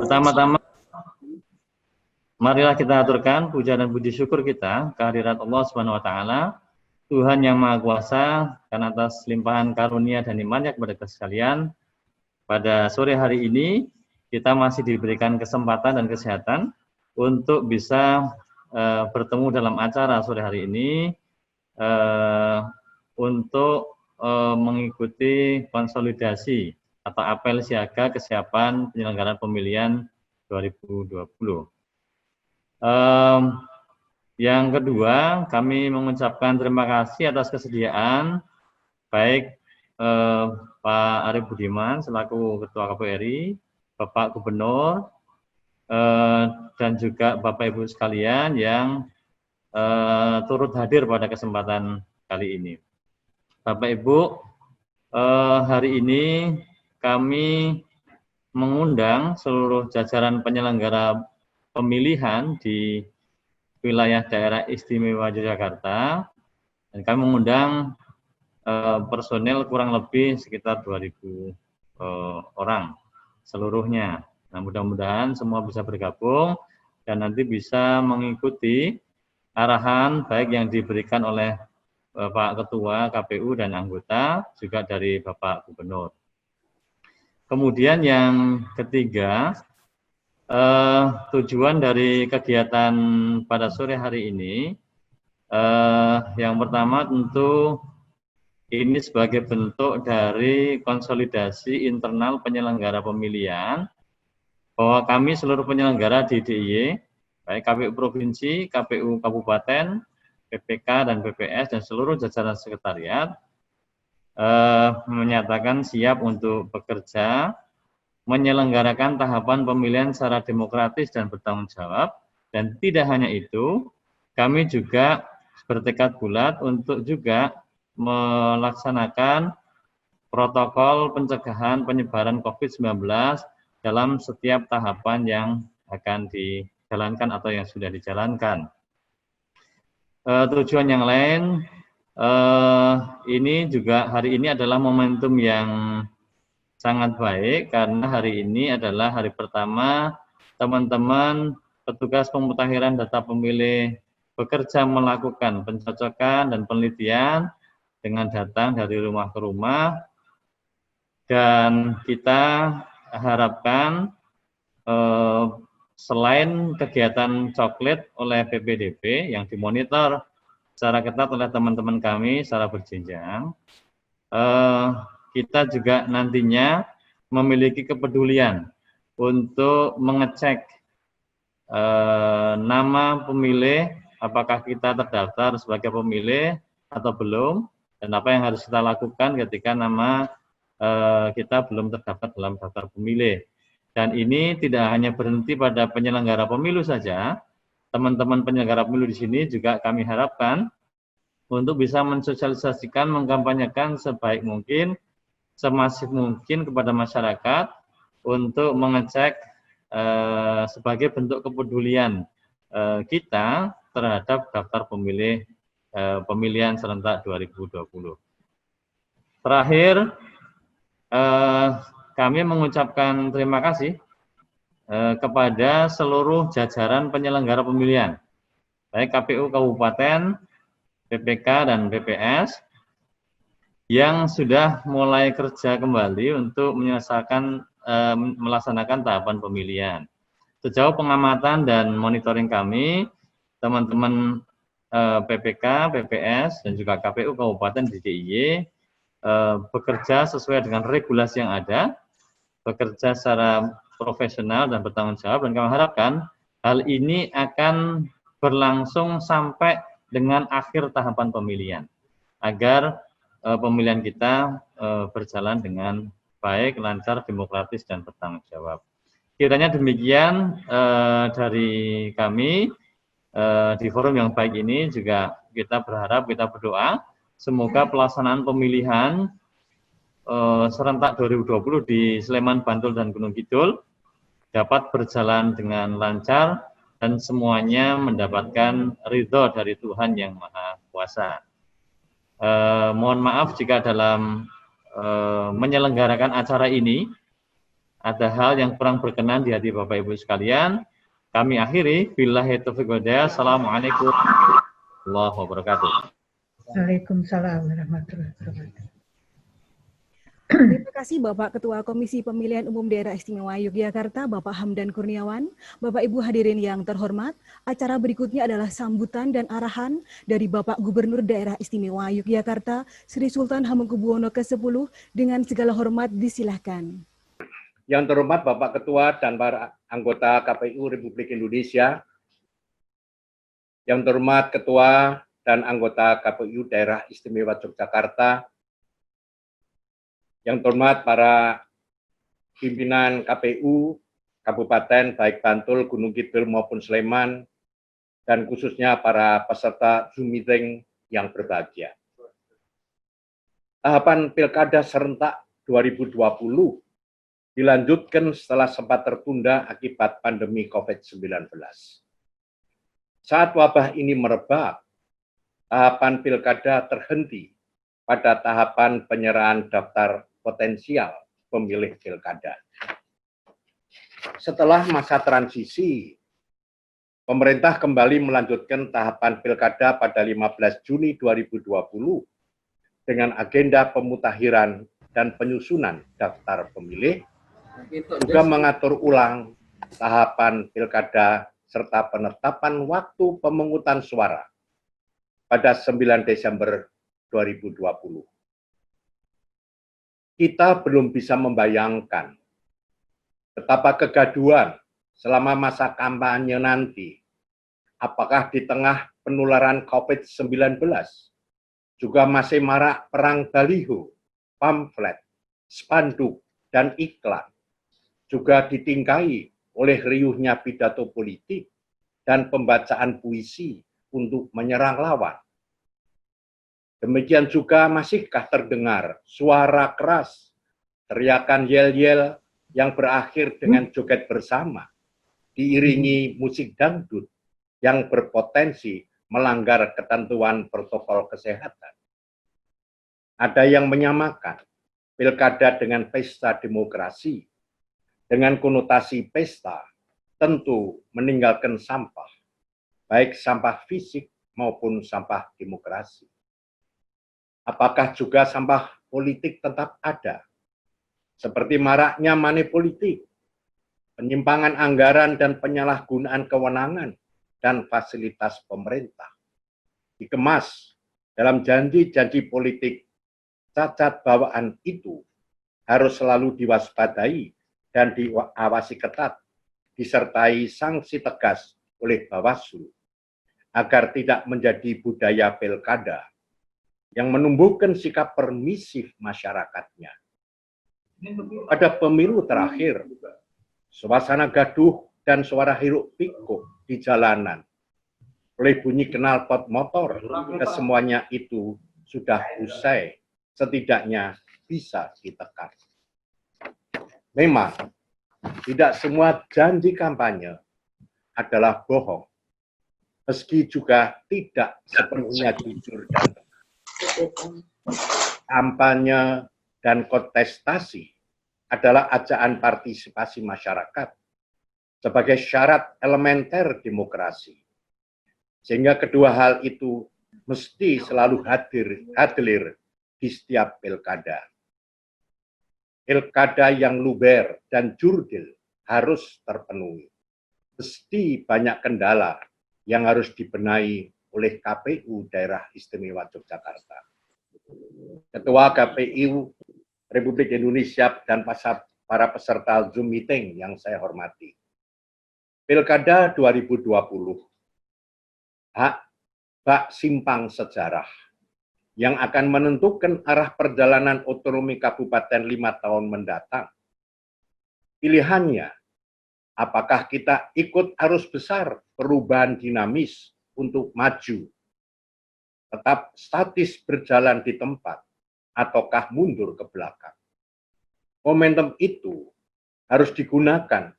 Pertama-tama, marilah kita aturkan puja dan puji syukur kita kehadirat Allah Subhanahu wa taala, Tuhan yang Maha Kuasa, karena atas limpahan karunia dan nikmat-Nya kepada kita sekalian. Pada sore hari ini kita masih diberikan kesempatan dan kesehatan untuk bisa bertemu dalam acara sore hari ini untuk mengikuti konsolidasi atau apel siaga kesiapan penyelenggaraan pemilihan 2020. Yang kedua, kami mengucapkan terima kasih atas kesediaan baik Pak Arief Budiman selaku Ketua KPU, Bapak Gubernur, dan juga Bapak Ibu sekalian yang turut hadir pada kesempatan kali ini. Bapak Ibu, hari ini kami mengundang seluruh jajaran penyelenggara pemilihan di wilayah daerah istimewa Yogyakarta, dan kami mengundang personel kurang lebih sekitar 2.000 orang seluruhnya. Nah, mudah-mudahan semua bisa bergabung dan nanti bisa mengikuti arahan baik yang diberikan oleh Pak Ketua KPU dan anggota, juga dari Bapak Gubernur. Kemudian yang ketiga, tujuan dari kegiatan pada sore hari ini, yang pertama tentu ini sebagai bentuk dari konsolidasi internal penyelenggara pemilihan, bahwa kami seluruh penyelenggara di DIY, baik KPU Provinsi, KPU Kabupaten, PPK dan PPS, dan seluruh jajaran sekretariat, menyatakan siap untuk bekerja, menyelenggarakan tahapan pemilihan secara demokratis dan bertanggung jawab. Dan tidak hanya itu, kami juga bertekad bulat untuk juga melaksanakan protokol pencegahan penyebaran COVID-19 dalam setiap tahapan yang akan dijalankan atau yang sudah dijalankan. Tujuan yang lain, ini juga hari ini adalah momentum yang sangat baik karena hari ini adalah hari pertama teman-teman petugas pemutakhiran data pemilih bekerja melakukan pencocokan dan penelitian dengan datang dari rumah ke rumah, dan kita harapkan selain kegiatan coklit oleh PPDB yang dimonitor secara ketat oleh teman-teman kami secara berjenjang, kita juga nantinya memiliki kepedulian untuk mengecek nama pemilih, apakah kita terdaftar sebagai pemilih atau belum, dan apa yang harus kita lakukan ketika nama kita belum terdaftar dalam daftar pemilih. Dan ini tidak hanya berhenti pada penyelenggara pemilu saja, teman-teman penyelenggara pemilu di sini juga kami harapkan untuk bisa mensosialisasikan, mengkampanyekan sebaik mungkin, semasif mungkin kepada masyarakat untuk mengecek sebagai bentuk kepedulian kita terhadap daftar pemilih pemilihan serentak 2020. Terakhir, kami mengucapkan terima kasih kepada seluruh jajaran penyelenggara pemilihan, baik KPU Kabupaten, PPK, dan PPS, yang sudah mulai kerja kembali untuk melaksanakan tahapan pemilihan. Sejauh pengamatan dan monitoring kami, teman-teman PPK, PPS, dan juga KPU Kabupaten di DIY bekerja sesuai dengan regulasi yang ada, bekerja secara profesional dan bertanggung jawab, dan kami harapkan hal ini akan berlangsung sampai dengan akhir tahapan pemilihan, agar pemilihan kita berjalan dengan baik, lancar, demokratis, dan bertanggung jawab. Kiranya demikian dari kami di forum yang baik ini. Juga kita berharap, kita berdoa semoga pelaksanaan pemilihan serentak 2020 di Sleman, Bantul, dan Gunung Kidul dapat berjalan dengan lancar, dan semuanya mendapatkan ridho dari Tuhan Yang Maha Kuasa. Mohon maaf jika dalam menyelenggarakan acara ini ada hal yang kurang berkenan di hati Bapak Ibu sekalian. Kami akhiri. Billahi taufiq wal hidayah. Assalamualaikum warahmatullahi wabarakatuh. Waalaikumsalam warahmatullahi wabarakatuh. Terima kasih Bapak Ketua Komisi Pemilihan Umum Daerah Istimewa Yogyakarta, Bapak Hamdan Kurniawan. Bapak Ibu hadirin yang terhormat, acara berikutnya adalah sambutan dan arahan dari Bapak Gubernur Daerah Istimewa Yogyakarta, Sri Sultan Hamengkubuwono ke-10, dengan segala hormat disilahkan. Yang terhormat Bapak Ketua dan para anggota KPU Republik Indonesia, yang terhormat Ketua dan anggota KPU Daerah Istimewa Yogyakarta, yang terhormat para pimpinan KPU Kabupaten baik Bantul, Gunung Kidul maupun Sleman, dan khususnya para peserta Zoom meeting yang berbahagia. Tahapan Pilkada serentak 2020 dilanjutkan setelah sempat tertunda akibat pandemi COVID-19. Saat wabah ini merebak, tahapan Pilkada terhenti pada tahapan penyerahan daftar potensial pemilih Pilkada. Setelah masa transisi, pemerintah kembali melanjutkan tahapan Pilkada pada 15 Juni 2020 dengan agenda pemutakhiran dan penyusunan daftar pemilih, juga mengatur ulang tahapan Pilkada serta penetapan waktu pemungutan suara pada 9 Desember 2020. Kita belum bisa membayangkan betapa kegaduhan selama masa kampanye nanti, apakah di tengah penularan COVID-19 juga masih marak perang baliho, pamflet, spanduk, dan iklan, juga ditingkai oleh riuhnya pidato politik dan pembacaan puisi untuk menyerang lawan. Demikian juga masihkah terdengar suara keras, teriakan yel-yel yang berakhir dengan joget bersama, diiringi musik dangdut yang berpotensi melanggar ketentuan protokol kesehatan. Ada yang menyamakan pilkada dengan pesta demokrasi, dengan konotasi pesta tentu meninggalkan sampah, baik sampah fisik maupun sampah demokrasi. Apakah juga sampah politik tetap ada? Seperti maraknya money politik, penyimpangan anggaran dan penyalahgunaan kewenangan dan fasilitas pemerintah. Dikemas dalam janji-janji politik, cacat bawaan itu harus selalu diwaspadai dan diawasi ketat, disertai sanksi tegas oleh Bawaslu, agar tidak menjadi budaya pilkada yang menumbuhkan sikap permisif masyarakatnya. Pada pemilu terakhir, suasana gaduh dan suara hiruk pikuk di jalanan, oleh bunyi knalpot motor, kesemuanya itu sudah usai, setidaknya bisa ditekan. Memang, tidak semua janji kampanye adalah bohong, meski juga tidak sepenuhnya jujur dan benar. Kampanye dan kontestasi adalah ajaan partisipasi masyarakat sebagai syarat elementer demokrasi. Sehingga kedua hal itu mesti selalu hadir di setiap pilkada. Pilkada yang luber dan jurdil harus terpenuhi. Mesti banyak kendala yang harus dibenahi oleh KPU Daerah Istimewa Yogyakarta. Ketua KPU Republik Indonesia dan para peserta Zoom meeting yang saya hormati. Pilkada 2020 bak simpang sejarah yang akan menentukan arah perjalanan otonomi kabupaten 5 tahun mendatang. Pilihannya, apakah kita ikut arus besar perubahan dinamis untuk maju, tetap statis berjalan di tempat, ataukah mundur ke belakang. Momentum itu harus digunakan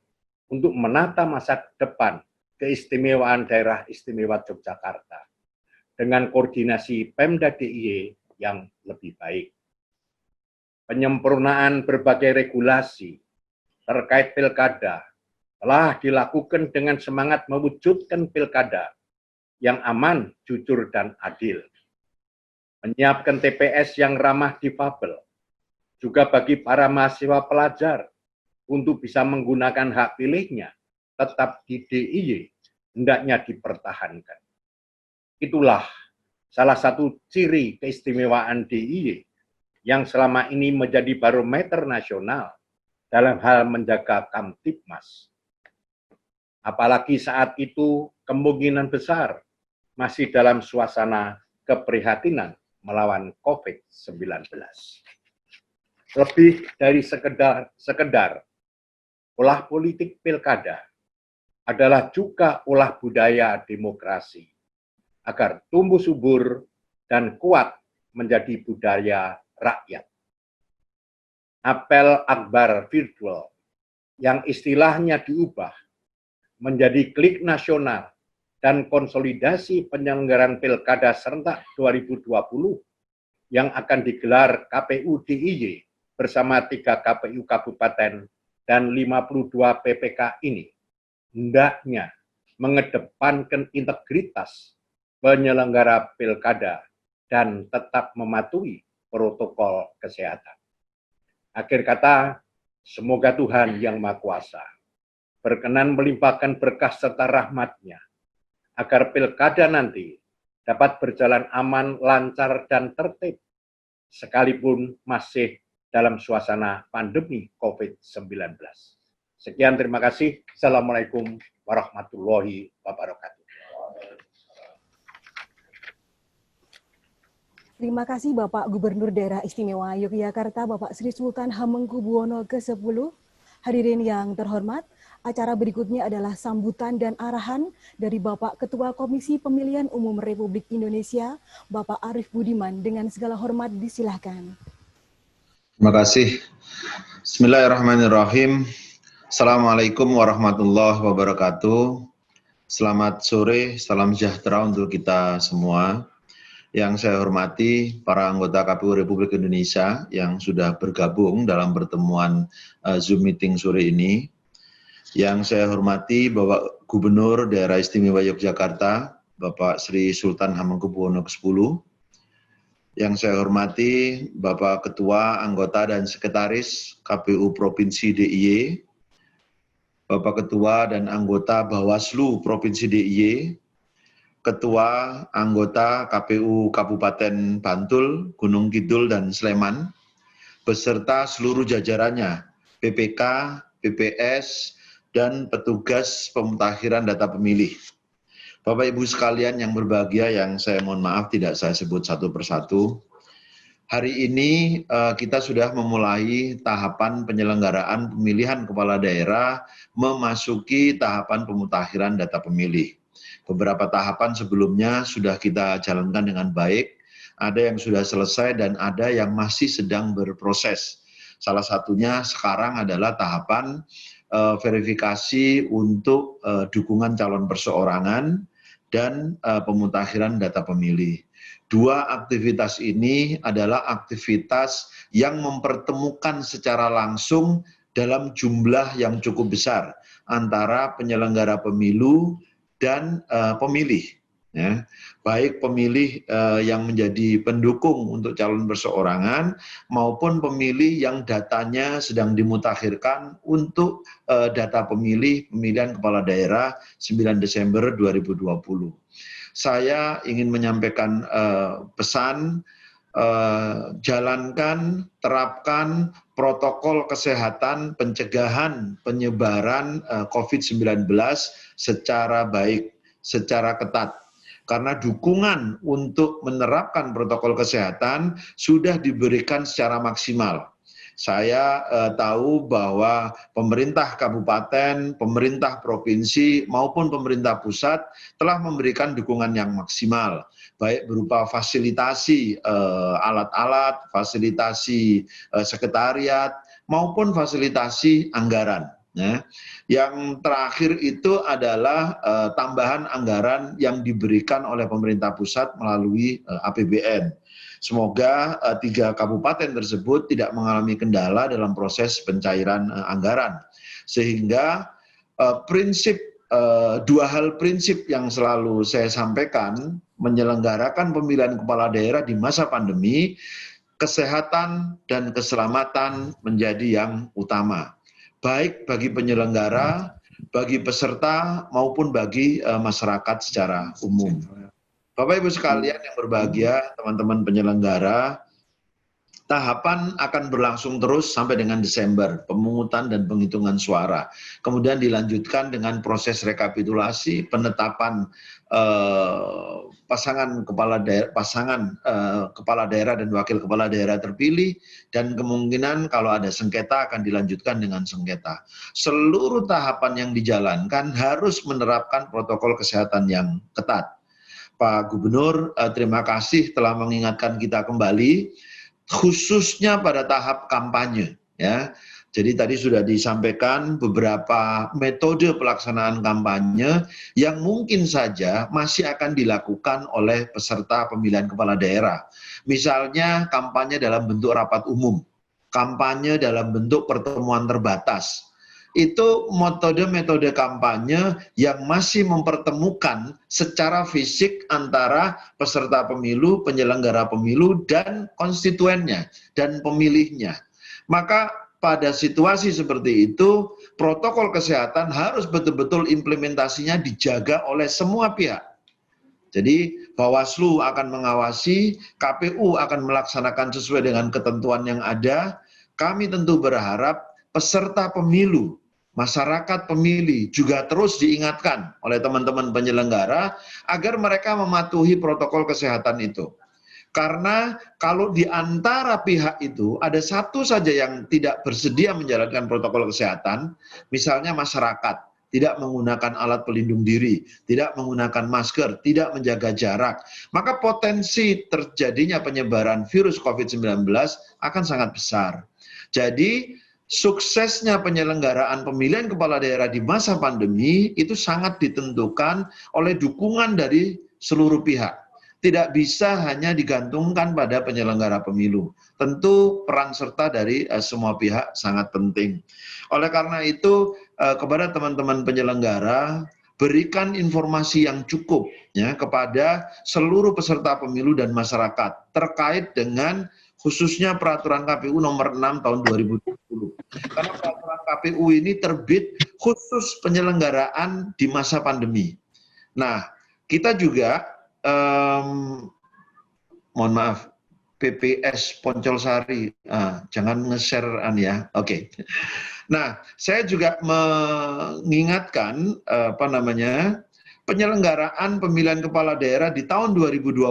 untuk menata masa depan keistimewaan daerah istimewa Yogyakarta dengan koordinasi Pemda DIY yang lebih baik. Penyempurnaan berbagai regulasi terkait pilkada telah dilakukan dengan semangat mewujudkan pilkada yang aman, jujur, dan adil. Menyiapkan TPS yang ramah difabel, juga bagi para mahasiswa pelajar untuk bisa menggunakan hak pilihnya tetap di DIY, hendaknya dipertahankan. Itulah salah satu ciri keistimewaan DIY yang selama ini menjadi barometer nasional dalam hal menjaga Kamtibmas. Apalagi saat itu kemungkinan besar masih dalam suasana keprihatinan melawan COVID-19. Lebih dari sekedar ulah politik pilkada adalah juga ulah budaya demokrasi agar tumbuh subur dan kuat menjadi budaya rakyat. Apel Akbar virtual yang istilahnya diubah menjadi klik nasional dan konsolidasi penyelenggaraan pilkada serentak 2020 yang akan digelar KPU DIY bersama 3 KPU Kabupaten dan 52 PPK ini hendaknya mengedepankan integritas penyelenggara pilkada dan tetap mematuhi protokol kesehatan. Akhir kata, semoga Tuhan Yang Maha Kuasa berkenan melimpahkan berkah serta rahmat-Nya agar pilkada nanti dapat berjalan aman, lancar, dan tertib, sekalipun masih dalam suasana pandemi COVID-19. Sekian, terima kasih. Assalamualaikum warahmatullahi wabarakatuh. Terima kasih Bapak Gubernur Daerah Istimewa Yogyakarta, Bapak Sri Sultan Hamengkubuwono ke-10. Hadirin yang terhormat, acara berikutnya adalah sambutan dan arahan dari Bapak Ketua Komisi Pemilihan Umum Republik Indonesia, Bapak Arief Budiman. Dengan segala hormat disilahkan. Terima kasih. Bismillahirrahmanirrahim. Assalamualaikum warahmatullahi wabarakatuh. Selamat sore, salam sejahtera untuk kita semua. Yang saya hormati para anggota KPU Republik Indonesia yang sudah bergabung dalam pertemuan Zoom meeting sore ini. Yang saya hormati Bapak Gubernur Daerah Istimewa Yogyakarta, Bapak Sri Sultan Hamengkubuwono ke-10. Yang saya hormati Bapak Ketua, Anggota, dan Sekretaris KPU Provinsi DIY, Bapak Ketua dan Anggota Bawaslu Provinsi DIY, Ketua, Anggota KPU Kabupaten Bantul, Gunung Kidul, dan Sleman, beserta seluruh jajarannya, PPK, PPS, dan petugas pemutakhiran data pemilih. Bapak Ibu sekalian yang berbahagia, yang saya mohon maaf tidak saya sebut satu persatu. Hari ini kita sudah memulai tahapan penyelenggaraan pemilihan kepala daerah memasuki tahapan pemutakhiran data pemilih. Beberapa tahapan sebelumnya sudah kita jalankan dengan baik, ada yang sudah selesai dan ada yang masih sedang berproses. Salah satunya sekarang adalah tahapan verifikasi untuk dukungan calon perseorangan dan pemutakhiran data pemilih. Dua aktivitas ini adalah aktivitas yang mempertemukan secara langsung dalam jumlah yang cukup besar antara penyelenggara pemilu dan pemilih, ya. Baik pemilih yang menjadi pendukung untuk calon perseorangan maupun pemilih yang datanya sedang dimutakhirkan untuk data pemilih pemilihan kepala daerah 9 Desember 2020. Saya ingin menyampaikan pesan, jalankan, terapkan protokol kesehatan pencegahan penyebaran COVID-19 secara baik, secara ketat. Karena dukungan untuk menerapkan protokol kesehatan sudah diberikan secara maksimal. Saya tahu bahwa pemerintah kabupaten, pemerintah provinsi, maupun pemerintah pusat telah memberikan dukungan yang maksimal, baik berupa fasilitasi alat-alat, fasilitasi sekretariat, maupun fasilitasi anggaran. Ya. Yang terakhir itu adalah tambahan anggaran yang diberikan oleh pemerintah pusat melalui APBN. Semoga 3 kabupaten tersebut tidak mengalami kendala dalam proses pencairan anggaran. Sehingga dua hal prinsip yang selalu saya sampaikan, menyelenggarakan pemilihan kepala daerah di masa pandemi, kesehatan dan keselamatan menjadi yang utama, baik bagi penyelenggara, bagi peserta, maupun bagi masyarakat secara umum. Bapak Ibu sekalian yang berbahagia, teman-teman penyelenggara, tahapan akan berlangsung terus sampai dengan Desember, pemungutan dan penghitungan suara. Kemudian dilanjutkan dengan proses rekapitulasi, penetapan pasangan kepala daerah dan wakil kepala daerah terpilih, dan kemungkinan kalau ada sengketa akan dilanjutkan dengan sengketa. Seluruh tahapan yang dijalankan harus menerapkan protokol kesehatan yang ketat. Pak Gubernur, terima kasih telah mengingatkan kita kembali, khususnya pada tahap kampanye, ya. Jadi tadi sudah disampaikan beberapa metode pelaksanaan kampanye yang mungkin saja masih akan dilakukan oleh peserta pemilihan kepala daerah. Misalnya kampanye dalam bentuk rapat umum, kampanye dalam bentuk pertemuan terbatas. Itu metode-metode kampanye yang masih mempertemukan secara fisik antara peserta pemilu, penyelenggara pemilu, dan konstituennya, dan pemilihnya. Maka pada situasi seperti itu, protokol kesehatan harus betul-betul implementasinya dijaga oleh semua pihak. Jadi Bawaslu akan mengawasi, KPU akan melaksanakan sesuai dengan ketentuan yang ada. Kami tentu berharap peserta pemilu, masyarakat pemilih juga terus diingatkan oleh teman-teman penyelenggara agar mereka mematuhi protokol kesehatan itu. Karena kalau di antara pihak itu ada satu saja yang tidak bersedia menjalankan protokol kesehatan, misalnya masyarakat tidak menggunakan alat pelindung diri, tidak menggunakan masker, tidak menjaga jarak, maka potensi terjadinya penyebaran virus COVID-19 akan sangat besar. Jadi suksesnya penyelenggaraan pemilihan kepala daerah di masa pandemi itu sangat ditentukan oleh dukungan dari seluruh pihak. Tidak bisa hanya digantungkan pada penyelenggara pemilu. Tentu peran serta dari semua pihak sangat penting. Oleh karena itu, kepada teman-teman penyelenggara, berikan informasi yang cukup ya kepada seluruh peserta pemilu dan masyarakat terkait dengan khususnya peraturan KPU nomor 6 tahun 2020. Karena peraturan KPU ini terbit khusus penyelenggaraan di masa pandemi. Nah, kita juga mohon maaf, PPS Poncolsari, jangan nge-share ya. Oke. Nah, saya juga mengingatkan penyelenggaraan pemilihan kepala daerah di tahun 2020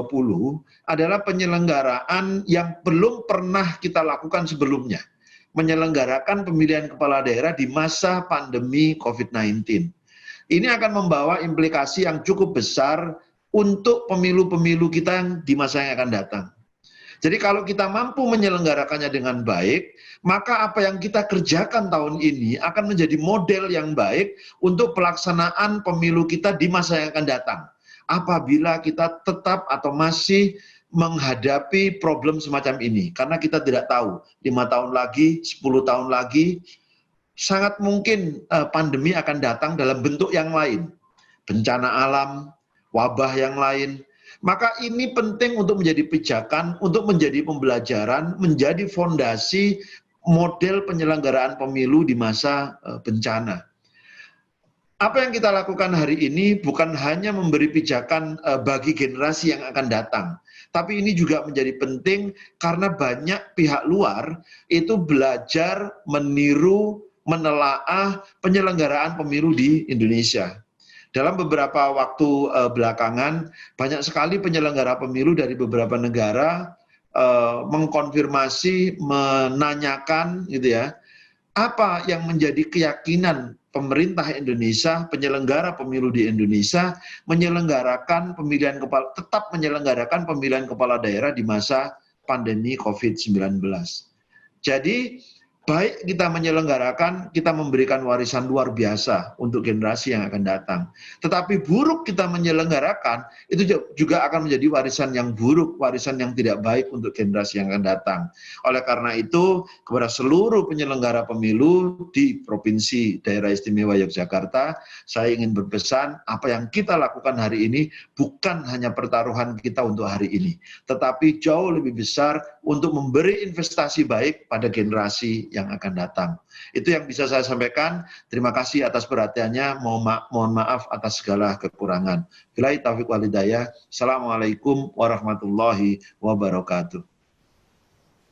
adalah penyelenggaraan yang belum pernah kita lakukan sebelumnya. Menyelenggarakan pemilihan kepala daerah di masa pandemi COVID-19. Ini akan membawa implikasi yang cukup besar untuk pemilu-pemilu kita di masa yang akan datang. Jadi kalau kita mampu menyelenggarakannya dengan baik, maka apa yang kita kerjakan tahun ini akan menjadi model yang baik untuk pelaksanaan pemilu kita di masa yang akan datang. Apabila kita tetap atau masih menghadapi problem semacam ini, karena kita tidak tahu 5 tahun lagi, 10 tahun lagi, sangat mungkin pandemi akan datang dalam bentuk yang lain, bencana alam, wabah yang lain. Maka ini penting untuk menjadi pijakan, untuk menjadi pembelajaran, menjadi fondasi model penyelenggaraan pemilu di masa bencana. Apa yang kita lakukan hari ini bukan hanya memberi pijakan bagi generasi yang akan datang, tapi ini juga menjadi penting karena banyak pihak luar itu belajar, meniru, menelaah penyelenggaraan pemilu di Indonesia. Dalam beberapa waktu belakangan, banyak sekali penyelenggara pemilu dari beberapa negara mengkonfirmasi, menanyakan gitu ya, apa yang menjadi keyakinan pemerintah Indonesia, penyelenggara pemilu di Indonesia, tetap menyelenggarakan pemilihan kepala daerah di masa pandemi COVID-19. Jadi, Baik kita menyelenggarakan, kita memberikan warisan luar biasa untuk generasi yang akan datang. Tetapi buruk kita menyelenggarakan, itu juga akan menjadi warisan yang buruk, warisan yang tidak baik untuk generasi yang akan datang. Oleh karena itu, kepada seluruh penyelenggara pemilu di Provinsi Daerah Istimewa Yogyakarta, saya ingin berpesan, apa yang kita lakukan hari ini bukan hanya pertaruhan kita untuk hari ini, tetapi jauh lebih besar untuk memberi investasi baik pada generasi yang akan datang. Itu yang bisa saya sampaikan. Terima kasih atas perhatiannya. Mohon maaf atas segala kekurangan. Billahi taufiq wal hidayah. Assalamualaikum warahmatullahi wabarakatuh.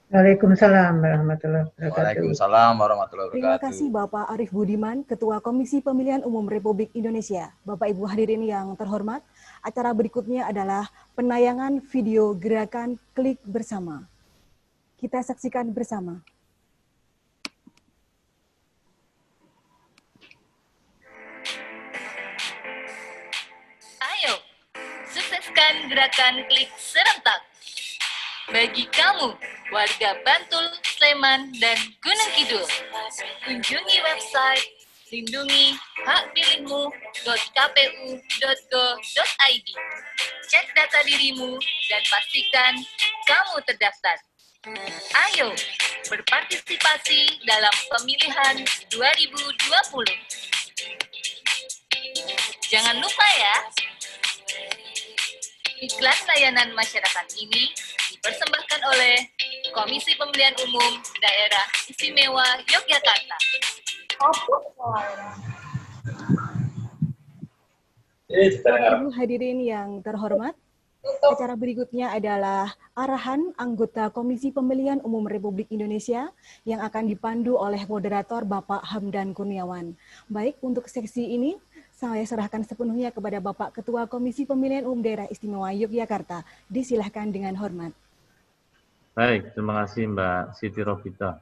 Waalaikumsalam warahmatullahi wabarakatuh. Waalaikumsalam warahmatullahi Terima wabarakatuh. kasih Bapak Arief Budiman, Ketua Komisi Pemilihan Umum Republik Indonesia. Bapak Ibu hadirin yang terhormat, acara berikutnya adalah penayangan video gerakan Klik Bersama. Kita saksikan bersama. Ayo, sukseskan gerakan Klik Serentak. Bagi kamu, warga Bantul, Sleman, dan Gunung Kidul, kunjungi website lindungihakpilihmu.kpu.go.id. Cek data dirimu dan pastikan kamu terdaftar. Ayo, berpartisipasi dalam pemilihan 2020. Jangan lupa ya, iklan layanan masyarakat ini dipersembahkan oleh Komisi Pemilihan Umum Daerah Istimewa Yogyakarta. Ibu hadirin yang terhormat, acara berikutnya adalah arahan anggota Komisi Pemilihan Umum Republik Indonesia yang akan dipandu oleh moderator Bapak Hamdan Kurniawan. Baik, untuk seksi ini saya serahkan sepenuhnya kepada Bapak Ketua Komisi Pemilihan Umum Daerah Istimewa Yogyakarta. Disilahkan dengan hormat. Baik, terima kasih Mbak Siti Robita.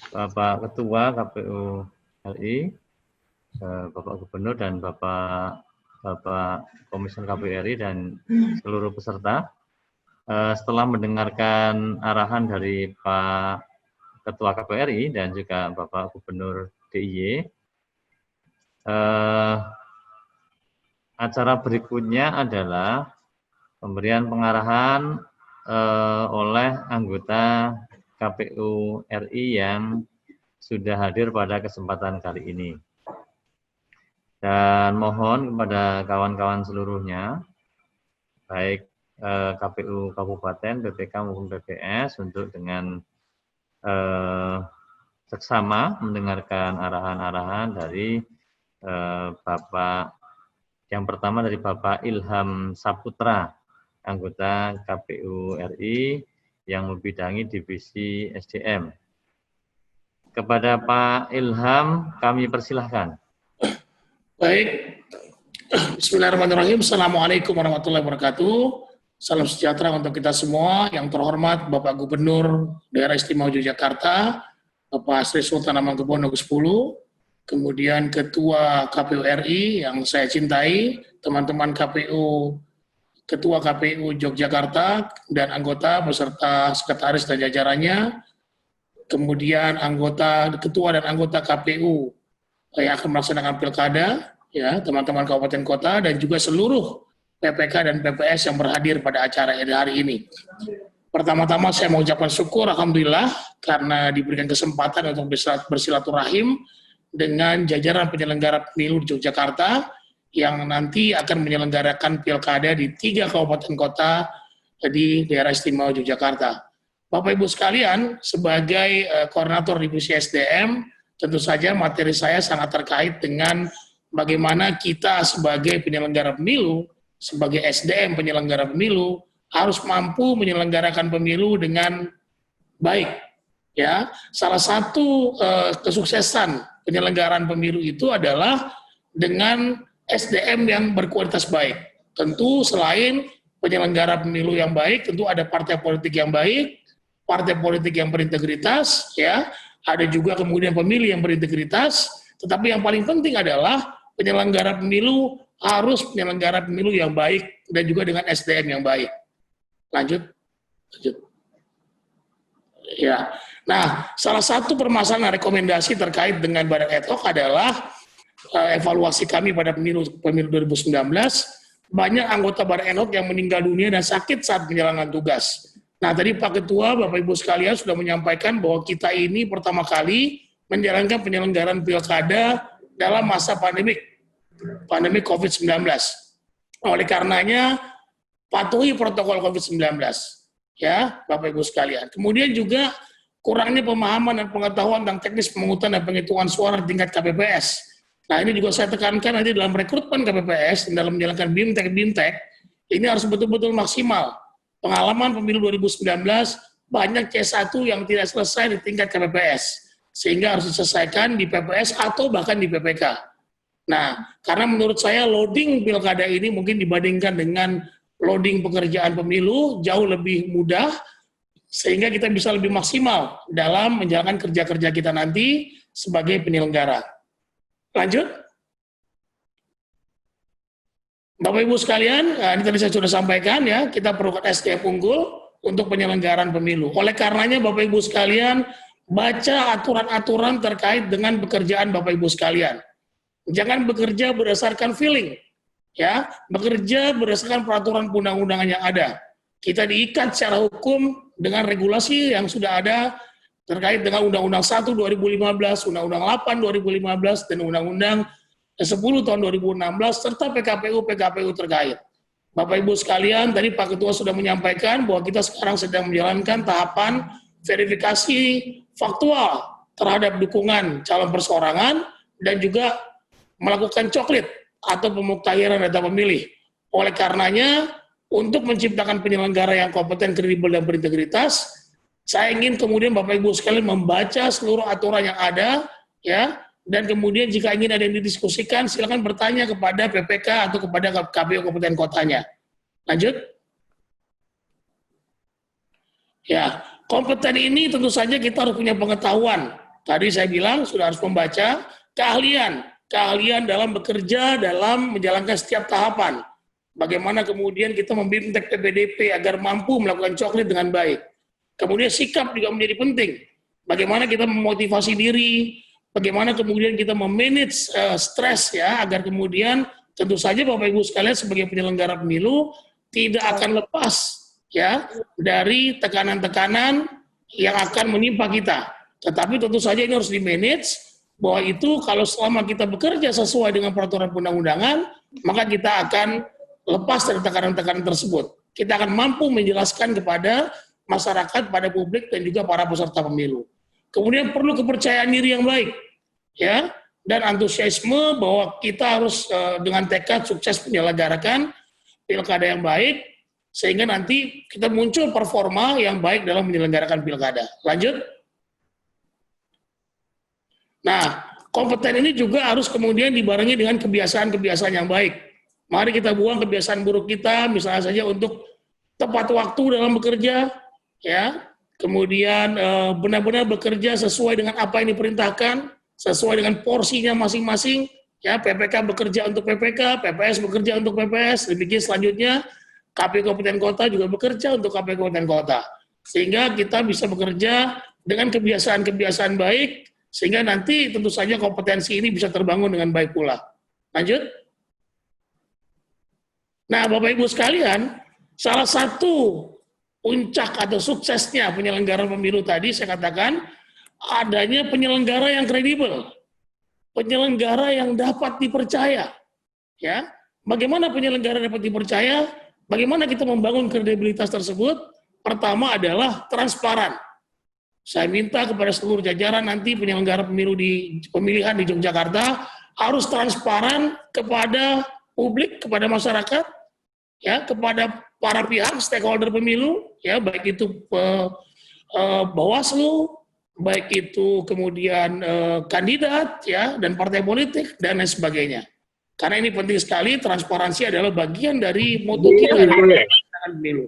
Bapak Ketua KPU RI, Bapak Gubernur dan Bapak Komisioner KPU RI dan seluruh peserta, setelah mendengarkan arahan dari Pak Ketua KPU RI dan juga Bapak Gubernur DIY, acara berikutnya adalah pemberian pengarahan oleh anggota KPU RI yang sudah hadir pada kesempatan kali ini. Dan mohon kepada kawan-kawan seluruhnya, baik KPU Kabupaten, PPK maupun PPS, untuk dengan seksama mendengarkan arahan-arahan dari Bapak, yang pertama dari Bapak Ilham Saputra, anggota KPU RI yang membidangi divisi SDM. Kepada Pak Ilham, kami persilahkan. Baik, bismillahirrahmanirrahim. Assalamualaikum warahmatullahi wabarakatuh. Salam sejahtera untuk kita semua. Yang terhormat Bapak Gubernur Daerah Istimewa Yogyakarta, Bapak Sri Sultan Hamengkubuwono ke-10, kemudian Ketua KPU RI yang saya cintai, teman-teman KPU, Ketua KPU Yogyakarta dan anggota beserta sekretaris dan jajarannya, kemudian ketua dan anggota KPU yang akan melaksanakan pilkada, ya, teman-teman kabupaten kota, dan juga seluruh PPK dan PPS yang berhadir pada acara hari ini. Pertama-tama saya mengucapkan syukur, alhamdulillah, karena diberikan kesempatan untuk bersilaturahim dengan jajaran penyelenggara pemilu di Yogyakarta yang nanti akan menyelenggarakan pilkada di 3 kabupaten kota di daerah istimewa Yogyakarta. Bapak Ibu sekalian, sebagai koordinator divisi SDM, tentu saja materi saya sangat terkait dengan bagaimana kita sebagai penyelenggara pemilu, sebagai SDM penyelenggara pemilu, harus mampu menyelenggarakan pemilu dengan baik. Ya, salah satu kesuksesan penyelenggaraan pemilu itu adalah dengan SDM yang berkualitas baik. Tentu selain penyelenggara pemilu yang baik, tentu ada partai politik yang baik, partai politik yang berintegritas, ya, ada juga kemudian pemilih yang berintegritas, tetapi yang paling penting adalah penyelenggara pemilu harus penyelenggara pemilu yang baik dan juga dengan SDM yang baik. Lanjut. Ya. Nah, salah satu permasalahan rekomendasi terkait dengan badan ad hoc adalah evaluasi kami pada pemilu 2019, banyak anggota badan ad hoc yang meninggal dunia dan sakit saat menjalankan tugas. Nah, tadi Pak Ketua, Bapak Ibu sekalian sudah menyampaikan bahwa kita ini pertama kali menjalankan penyelenggaraan pilkada dalam masa pandemi COVID-19. Oleh karenanya, patuhi protokol COVID-19. Ya, Bapak Ibu sekalian. Kemudian juga kurangnya pemahaman dan pengetahuan tentang teknis pemungutan dan penghitungan suara di tingkat KPPS. Nah, ini juga saya tekankan nanti dalam rekrutmen KPPS dan dalam menjalankan BIMTEK, ini harus betul-betul maksimal. Pengalaman pemilu 2019, banyak C1 yang tidak selesai di tingkat KPPS, sehingga harus diselesaikan di PPS atau bahkan di PPK. Nah, karena menurut saya loading pilkada ini mungkin dibandingkan dengan loading pekerjaan pemilu jauh lebih mudah, sehingga kita bisa lebih maksimal dalam menjalankan kerja-kerja kita nanti sebagai penyelenggara. Lanjut. Bapak Ibu sekalian, ini tadi saya sudah sampaikan ya, kita perlukan SDM unggul untuk penyelenggaraan pemilu. Oleh karenanya Bapak Ibu sekalian, baca aturan-aturan terkait dengan pekerjaan Bapak Ibu sekalian. Jangan bekerja berdasarkan feeling, ya, bekerja berdasarkan peraturan undang-undangan yang ada. Kita diikat secara hukum dengan regulasi yang sudah ada terkait dengan Undang-Undang 1 2015, Undang-Undang 8 2015, dan Undang-Undang 10 tahun 2016, serta PKPU terkait. Bapak Ibu sekalian, tadi Pak Ketua sudah menyampaikan bahwa kita sekarang sedang menjalankan tahapan verifikasi faktual terhadap dukungan calon perseorangan dan juga melakukan coklit atau pemuktahiran data pemilih. Oleh karenanya, untuk menciptakan penyelenggara yang kompeten, kredibel, dan berintegritas, saya ingin kemudian Bapak Ibu sekalian membaca seluruh aturan yang ada, ya, dan kemudian jika ingin ada yang didiskusikan, silakan bertanya kepada PPK atau kepada KPU Kabupaten Kotanya. Lanjut. Ya, kompeten ini tentu saja kita harus punya pengetahuan. Tadi saya bilang sudah harus membaca, keahlian dalam bekerja, dalam menjalankan setiap tahapan. Bagaimana kemudian kita membimbing PPDP agar mampu melakukan coklit dengan baik. Kemudian sikap juga menjadi penting. Bagaimana kita memotivasi diri, bagaimana kemudian kita memanage stres ya, agar kemudian tentu saja Bapak Ibu sekalian sebagai penyelenggara pemilu tidak akan lepas ya dari tekanan-tekanan yang akan menimpa kita. Tetapi tentu saja ini harus di-manage, bahwa itu kalau selama kita bekerja sesuai dengan peraturan undang-undangan, maka kita akan lepas dari tekanan-tekanan tersebut. Kita akan mampu menjelaskan kepada masyarakat, pada publik, dan juga para peserta pemilu. Kemudian perlu kepercayaan diri yang baik, ya, dan antusiasme bahwa kita harus dengan tekad sukses menyelenggarakan pilkada yang baik, sehingga nanti kita muncul performa yang baik dalam menyelenggarakan pilkada. Lanjut. Nah, kompeten ini juga harus kemudian dibarengi dengan kebiasaan-kebiasaan yang baik. Mari kita buang kebiasaan buruk kita, misalnya saja untuk tepat waktu dalam bekerja, ya. Kemudian benar-benar bekerja sesuai dengan apa yang diperintahkan, sesuai dengan porsinya masing-masing. Ya, PPK bekerja untuk PPK, PPS bekerja untuk PPS. Demikian selanjutnya, KPU Kabupaten Kota juga bekerja untuk KPU Kabupaten Kota. Sehingga kita bisa bekerja dengan kebiasaan-kebiasaan baik, sehingga nanti tentu saja kompetensi ini bisa terbangun dengan baik pula. Lanjut. Nah, Bapak Ibu sekalian, salah satu puncak atau suksesnya penyelenggaraan pemilu tadi saya katakan adanya penyelenggara yang kredibel, penyelenggara yang dapat dipercaya. Ya, bagaimana penyelenggara dapat dipercaya? Bagaimana kita membangun kredibilitas tersebut? Pertama adalah transparan. Saya minta kepada seluruh jajaran nanti penyelenggara pemilu di pemilihan di Yogyakarta harus transparan kepada publik, kepada masyarakat, ya, kepada para pihak stakeholder pemilu, ya, baik itu Bawaslu, baik itu kemudian kandidat, ya, dan partai politik dan lain sebagainya. Karena ini penting sekali, transparansi adalah bagian dari moto kita dalam pemilu.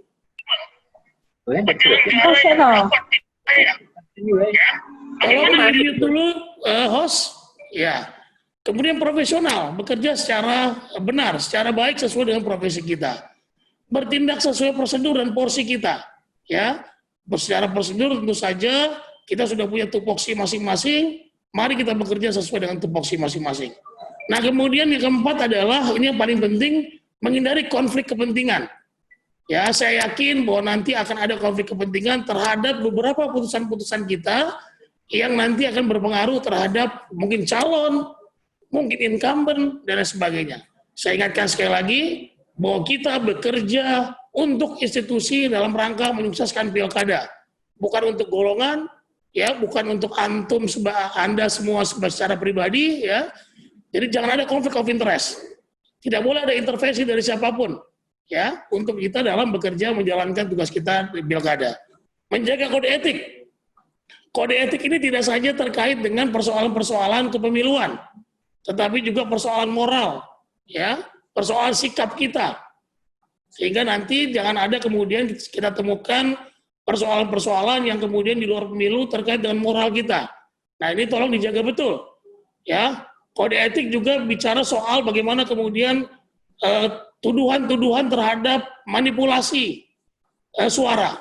Tolong di-mute dulu, host, ya. Kemudian profesional, bekerja secara benar, secara baik sesuai dengan profesi kita. Bertindak sesuai prosedur dan porsi kita, ya. Secara prosedur tentu saja kita sudah punya tupoksi masing-masing, mari kita bekerja sesuai dengan tupoksi masing-masing. Nah kemudian yang keempat adalah, ini yang paling penting, menghindari konflik kepentingan. Ya, saya yakin bahwa nanti akan ada konflik kepentingan terhadap beberapa putusan-putusan kita yang nanti akan berpengaruh terhadap mungkin calon, mungkin incumbent, dan lain sebagainya. Saya ingatkan sekali lagi bahwa kita bekerja untuk institusi dalam rangka menyukseskan pilkada, bukan untuk golongan, ya, bukan untuk antum, Anda semua secara pribadi, ya. Jadi jangan ada konflik of interest. Tidak boleh ada intervensi dari siapapun, ya, untuk kita dalam bekerja menjalankan tugas kita di pilkada. Menjaga kode etik. Kode etik ini tidak saja terkait dengan persoalan-persoalan kepemiluan, tetapi juga persoalan moral, ya, persoalan sikap kita. Sehingga nanti jangan ada kemudian kita temukan persoalan-persoalan yang kemudian di luar pemilu terkait dengan moral kita. Nah ini tolong dijaga betul, ya. Kode etik juga bicara soal bagaimana kemudian tuduhan-tuduhan terhadap manipulasi suara,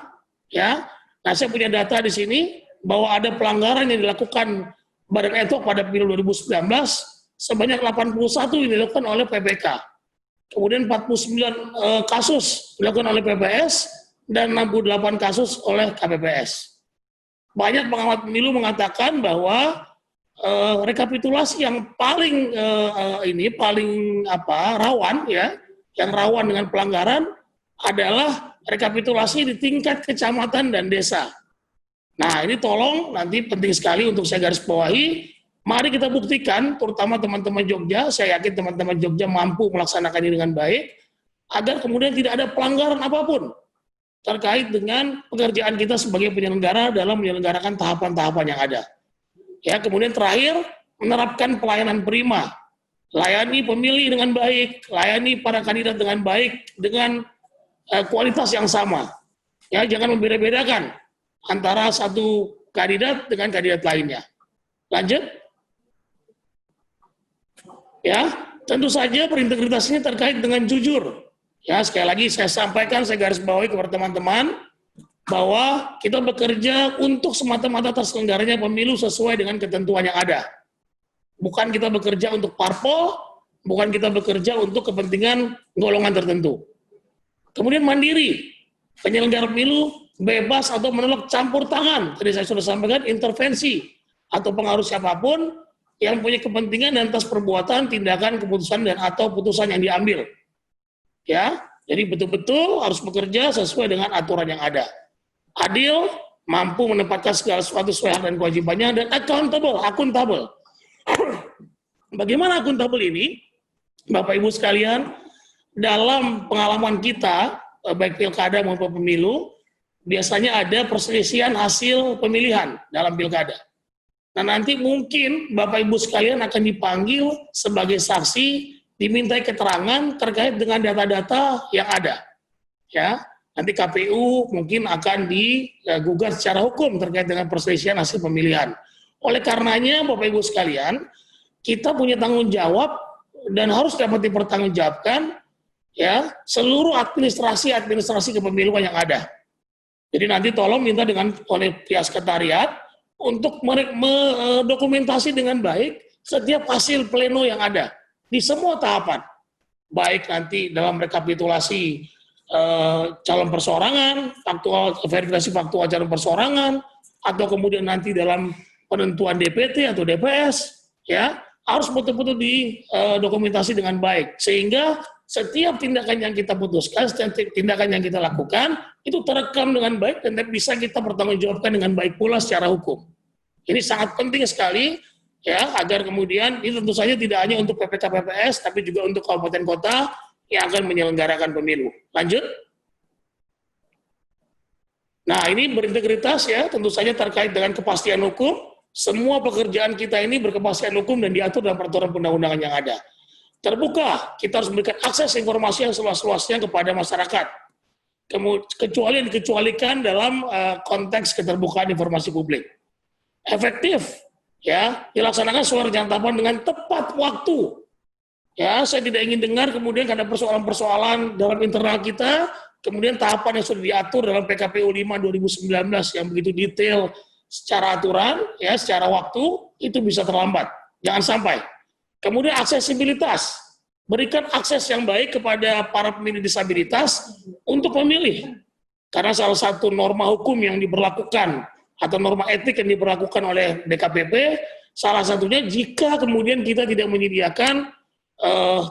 ya. Nah saya punya data di sini bahwa ada pelanggaran yang dilakukan Badan Etok pada pemilu 2019 sebanyak 81 yang dilakukan oleh PPK. Kemudian 49 kasus dilakukan oleh PPS dan 68 kasus oleh KPPS. Banyak pengamat pemilu mengatakan bahwa rekapitulasi yang paling rawan, ya, yang rawan dengan pelanggaran adalah rekapitulasi di tingkat kecamatan dan desa. Nah ini tolong nanti penting sekali untuk saya garis bawahi. Mari kita buktikan, terutama teman-teman Jogja, saya yakin teman-teman Jogja mampu melaksanakan ini dengan baik, agar kemudian tidak ada pelanggaran apapun terkait dengan pekerjaan kita sebagai penyelenggara dalam menyelenggarakan tahapan-tahapan yang ada. Ya, kemudian terakhir, menerapkan pelayanan prima. Layani pemilih dengan baik, layani para kandidat dengan baik, dengan kualitas yang sama. Ya, jangan membeda-bedakan antara satu kandidat dengan kandidat lainnya. Lanjut. Ya, tentu saja berintegritas ini terkait dengan jujur. Ya, sekali lagi saya sampaikan, saya garis bawahi kepada teman-teman bahwa kita bekerja untuk semata-mata terselenggaranya pemilu sesuai dengan ketentuan yang ada. Bukan kita bekerja untuk parpol, bukan kita bekerja untuk kepentingan golongan tertentu. Kemudian mandiri, penyelenggara pemilu bebas atau menolak campur tangan. Tadi saya sudah sampaikan, intervensi atau pengaruh siapapun yang punya kepentingan dan atas perbuatan, tindakan, keputusan, dan atau putusan yang diambil. Ya, jadi betul-betul harus bekerja sesuai dengan aturan yang ada. Adil, mampu menempatkan segala sesuatu sesuai hak dan kewajibannya, dan akuntabel. Bagaimana akuntabel ini? Bapak Ibu sekalian, dalam pengalaman kita, baik pilkada maupun pemilu, biasanya ada perselisihan hasil pemilihan dalam pilkada. Nah nanti mungkin Bapak Ibu sekalian akan dipanggil sebagai saksi, dimintai keterangan terkait dengan data-data yang ada. Ya, nanti KPU mungkin akan digugat secara hukum terkait dengan perselisihan hasil pemilihan. Oleh karenanya Bapak Ibu sekalian, kita punya tanggung jawab dan harus dapat dipertanggungjawabkan, ya, seluruh administrasi kepemiluan yang ada. Jadi nanti tolong minta oleh pihak sekretariat untuk mendokumentasi dengan baik setiap hasil pleno yang ada di semua tahapan, baik nanti dalam rekapitulasi calon perseorangan, verifikasi faktual calon perseorangan, atau kemudian nanti dalam penentuan DPT atau DPS, ya, harus betul-betul didokumentasi dengan baik, sehingga setiap tindakan yang kita putuskan, setiap tindakan yang kita lakukan, itu terekam dengan baik dan bisa kita pertanggungjawabkan dengan baik pula secara hukum. Ini sangat penting sekali, ya, agar kemudian ini tentu saja tidak hanya untuk PPK PPS, tapi juga untuk kabupaten kota yang akan menyelenggarakan pemilu. Lanjut. Nah, ini berintegritas, ya, tentu saja terkait dengan kepastian hukum. Semua pekerjaan kita ini berkepastian hukum dan diatur dalam peraturan perundang-undangan yang ada. Terbuka, kita harus memberikan akses informasi yang seluas-luasnya kepada masyarakat. Kecuali yang dikecualikan dalam konteks keterbukaan informasi publik. Efektif, ya, dilaksanakan sesuai rencana dengan tepat waktu. Ya, saya tidak ingin dengar kemudian karena persoalan-persoalan dalam internal kita kemudian tahapan yang sudah diatur dalam PKPU 5 2019 yang begitu detail secara aturan, ya, secara waktu, itu bisa terlambat. Jangan sampai. Kemudian aksesibilitas. Berikan akses yang baik kepada para pemilih disabilitas untuk memilih. Karena salah satu norma hukum yang diberlakukan atau norma etik yang diberlakukan oleh DKPP, salah satunya jika kemudian kita tidak menyediakan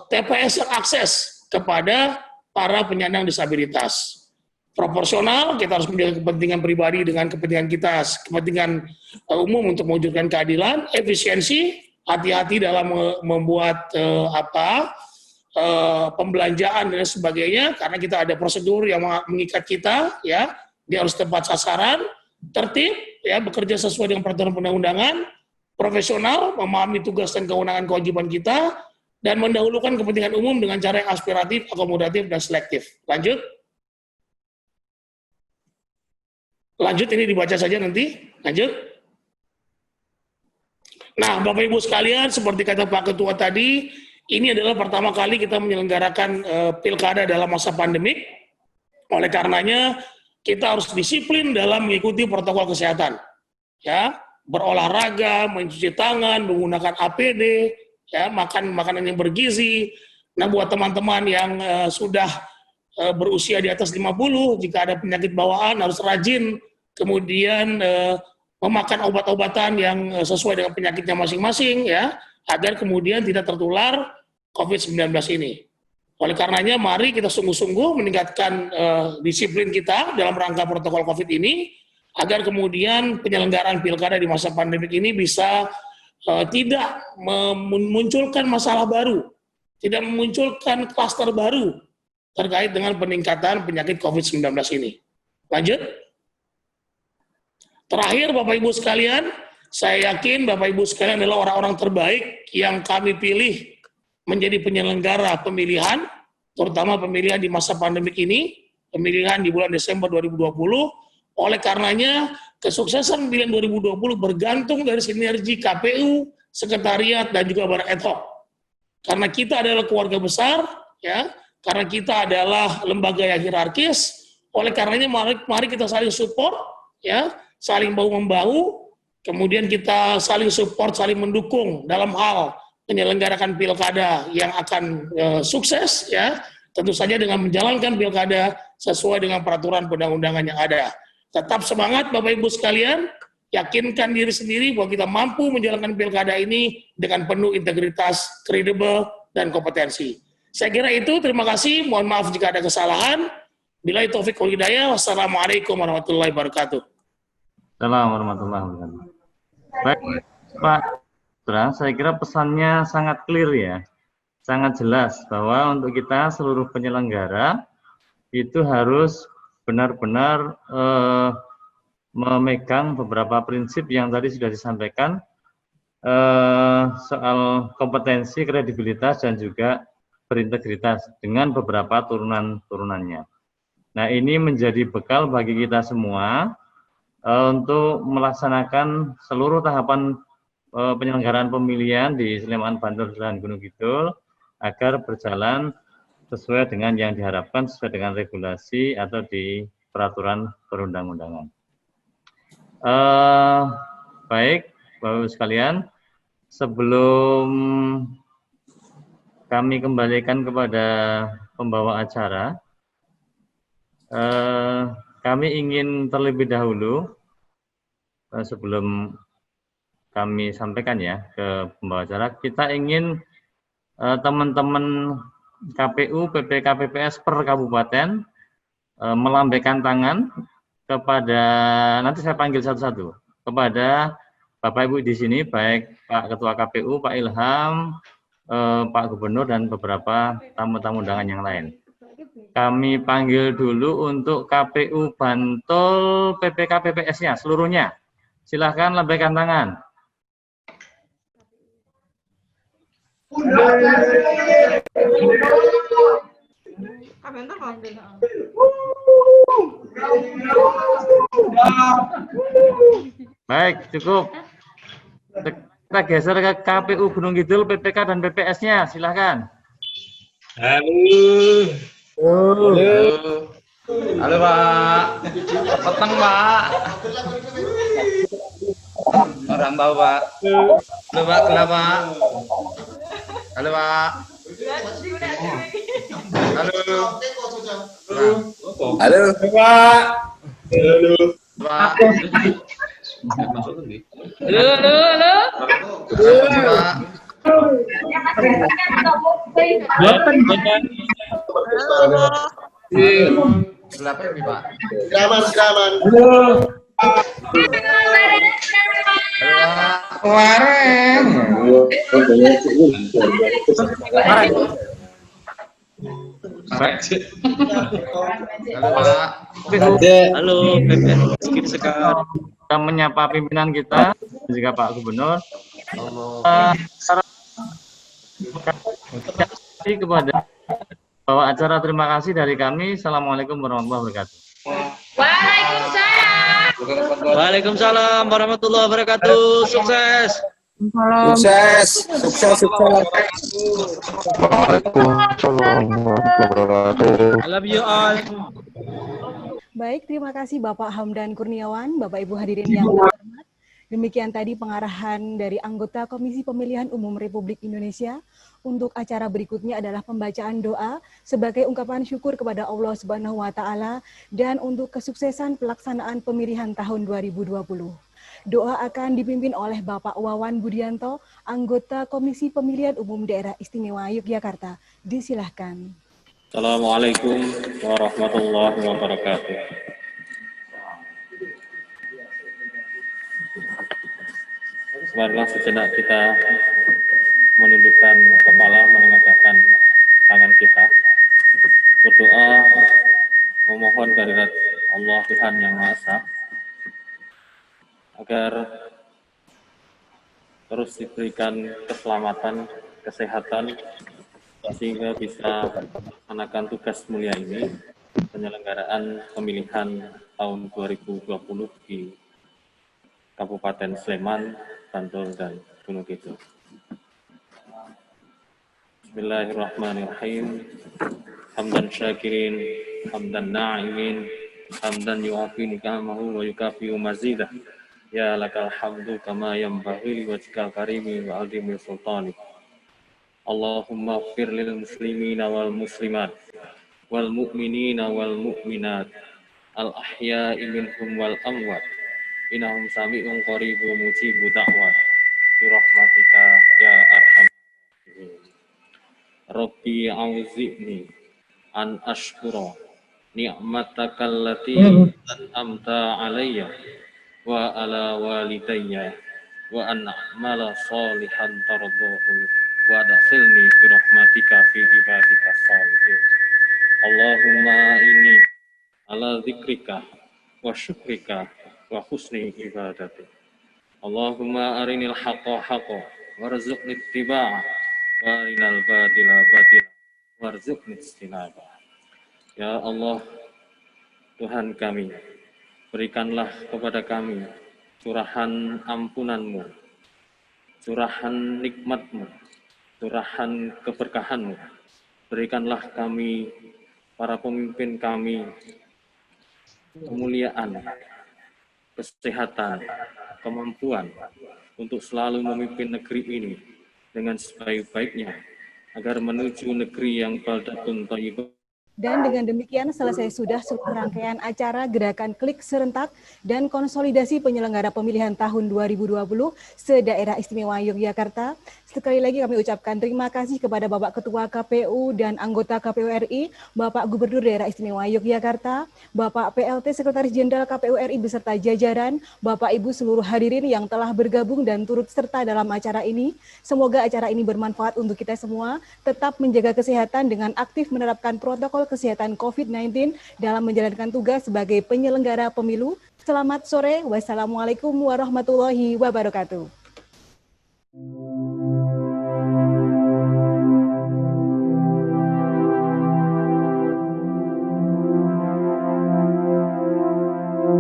TPS yang akses kepada para penyandang disabilitas. Proporsional, kita harus menjaga kepentingan pribadi dengan kepentingan kita, kepentingan umum untuk mewujudkan keadilan, efisiensi, hati-hati dalam membuat pembelanjaan dan sebagainya, karena kita ada prosedur yang mengikat kita, ya, dia harus tepat sasaran, tertib, ya, bekerja sesuai dengan peraturan perundang-undangan, profesional, memahami tugas dan kewenangan kewajiban kita, dan mendahulukan kepentingan umum dengan cara yang aspiratif, akomodatif, dan selektif. Lanjut. Lanjut, ini dibaca saja nanti. Lanjut. Nah, Bapak Ibu sekalian, seperti kata Pak Ketua tadi, ini adalah pertama kali kita menyelenggarakan pilkada dalam masa pandemik. Oleh karenanya, kita harus disiplin dalam mengikuti protokol kesehatan. Ya, berolahraga, mencuci tangan, menggunakan APD, ya, makan makanan yang bergizi. Nah, buat teman-teman yang sudah berusia di atas 50, jika ada penyakit bawaan harus rajin, kemudian memakan obat-obatan yang sesuai dengan penyakitnya masing-masing, ya, agar kemudian tidak tertular COVID-19 ini. Oleh karenanya, mari kita sungguh-sungguh meningkatkan disiplin kita dalam rangka protokol COVID ini, agar kemudian penyelenggaraan pilkada di masa pandemik ini bisa tidak memunculkan masalah baru, tidak memunculkan klaster baru terkait dengan peningkatan penyakit COVID-19 ini. Lanjut. Terakhir, Bapak Ibu sekalian, saya yakin Bapak Ibu sekalian adalah orang-orang terbaik yang kami pilih menjadi penyelenggara pemilihan, terutama pemilihan di masa pandemik ini, pemilihan di bulan Desember 2020. Oleh karenanya, kesuksesan pemilihan 2020 bergantung dari sinergi KPU, sekretariat, dan juga barang ad hoc. Karena kita adalah keluarga besar, ya, karena kita adalah lembaga yang hierarkis, oleh karenanya mari kita saling support, ya, saling bahu-membahu, kemudian kita saling support, saling mendukung dalam hal menyelenggarakan pilkada yang akan sukses, ya, tentu saja dengan menjalankan pilkada sesuai dengan peraturan perundang-undangan yang ada. Tetap semangat Bapak Ibu sekalian, yakinkan diri sendiri bahwa kita mampu menjalankan pilkada ini dengan penuh integritas, kredibel, dan kompetensi. Saya kira itu, terima kasih, mohon maaf jika ada kesalahan. Billahi taufiq wal hidayah, wassalamualaikum warahmatullahi wabarakatuh. Assalamualaikum warahmatullahi wabarakatuh. Baik, Pak Putra, saya kira pesannya sangat clear ya, sangat jelas bahwa untuk kita seluruh penyelenggara itu harus benar-benar memegang beberapa prinsip yang tadi sudah disampaikan soal kompetensi, kredibilitas, dan juga berintegritas dengan beberapa turunan-turunannya. Nah, ini menjadi bekal bagi kita semua untuk melaksanakan seluruh tahapan penyelenggaraan pemilihan di Sleman, Bantul, dan Gunung Kidul agar berjalan sesuai dengan yang diharapkan, sesuai dengan regulasi atau di peraturan perundang-undangan. Baik, Bapak-Ibu sekalian, sebelum kami kembalikan kepada pembawa acara, kami ingin terlebih dahulu, sebelum kami sampaikan ya ke pembawa acara, kita ingin teman-teman KPU, PPK, PPS per kabupaten melambaikan tangan kepada, nanti saya panggil satu-satu, kepada Bapak Ibu di sini, baik Pak Ketua KPU, Pak Ilham, Pak Gubernur, dan beberapa tamu-tamu undangan yang lain. Kami panggil dulu untuk KPU Bantul, PPK, PPS-nya seluruhnya. Silahkan lambaikan tangan. Baik, cukup. Kita geser ke KPU Gunung Kidul, PPK, dan PPS-nya. Silahkan. Halo. Halo Pak. Peteng Pak. Orang tahu Pak. Halo Pak, kenapa? Halo Pak. Halo. Halo Pak. Halo Pak. Halo. Pak. Berapa ini Pak? Siraman. Kemarin. Halo, kita menyapa pimpinan kita, juga Pak Gubernur. Kepada bawa acara, terima kasih dari kami. Assalamualaikum warahmatullahi wabarakatuh. Waalaikumsalam warahmatullahi wabarakatuh. Sukses. Sukses. Waalaikumsalam warahmatullahi wabarakatuh. I love you all. Baik, terima kasih Bapak Hamdan Kurniawan, Bapak Ibu hadirin yang terhormat. Demikian tadi pengarahan dari anggota Komisi Pemilihan Umum Republik Indonesia. Untuk acara berikutnya adalah pembacaan doa sebagai ungkapan syukur kepada Allah Subhanahu wa taala dan untuk kesuksesan pelaksanaan pemilihan tahun 2020. Doa akan dipimpin oleh Bapak Wawan Budianto, anggota Komisi Pemilihan Umum Daerah Istimewa Yogyakarta. Disilahkan. Assalamualaikum warahmatullahi wabarakatuh. Marilah sejenak kita menundukkan kepala, menengadahkan tangan kita, berdoa memohon kehadirat Allah Tuhan Yang Maha Esa agar terus diberikan keselamatan, kesehatan, sehingga bisa melaksanakan tugas mulia ini, penyelenggaraan pemilihan tahun 2020 di Kabupaten Sleman, Bantul, dan Gunung Kidul. Bismillahirrahmanirrahim. Hamdan syakirin, hamdan na'imin, hamdan yu'afi nikamahu wa yukafi'u mazidah. Ya lakal hamdu kama yanbaghi li wajhikal karimi wa azimi sultani. Allahumma ighfir lil muslimina wal muslimat wal mu'minina wal mu'minat al ahya'i minhum wal amwat. Innahum sami'un qaribun mujibu da'wat bi rahmatika ya arhamar rahimin. Rabbi auzi'ni an ashkura ni'mataka allati an'amta alayya wa ala walidayya wa an a'mala salihan tardahu wa adkhilni bi rahmatika fi ibadika shalihin. Allahumma inni ala dzikrika wa syukrika wa husni ibadati. Allahumma arinil haqqa haqqa warzuqni ittiba'ah wa arinal batila batila warzuqni ijtinabah. Ya Allah, Tuhan kami, berikanlah kepada kami curahan ampunan-Mu, curahan nikmat-Mu, curahan keberkahan-Mu. Berikanlah kami, para pemimpin kami, kemuliaan, kesehatan, kemampuan untuk selalu memimpin negeri ini dengan sebaik-baiknya agar menuju negeri yang baldatun thayyibah. Dan dengan demikian selesai sudah seluruh rangkaian acara Gerakan Klik Serentak dan Konsolidasi Penyelenggara Pemilihan tahun 2020 se-Daerah Istimewa Yogyakarta. Sekali lagi kami ucapkan terima kasih kepada Bapak Ketua KPU dan anggota KPU RI, Bapak Gubernur Daerah Istimewa Yogyakarta, Bapak PLT Sekretaris Jenderal KPU RI beserta jajaran, Bapak Ibu seluruh hadirin yang telah bergabung dan turut serta dalam acara ini. Semoga acara ini bermanfaat untuk kita semua, tetap menjaga kesehatan dengan aktif menerapkan protokol kesehatan COVID-19 dalam menjalankan tugas sebagai penyelenggara pemilu. Selamat sore, wassalamualaikum warahmatullahi wabarakatuh.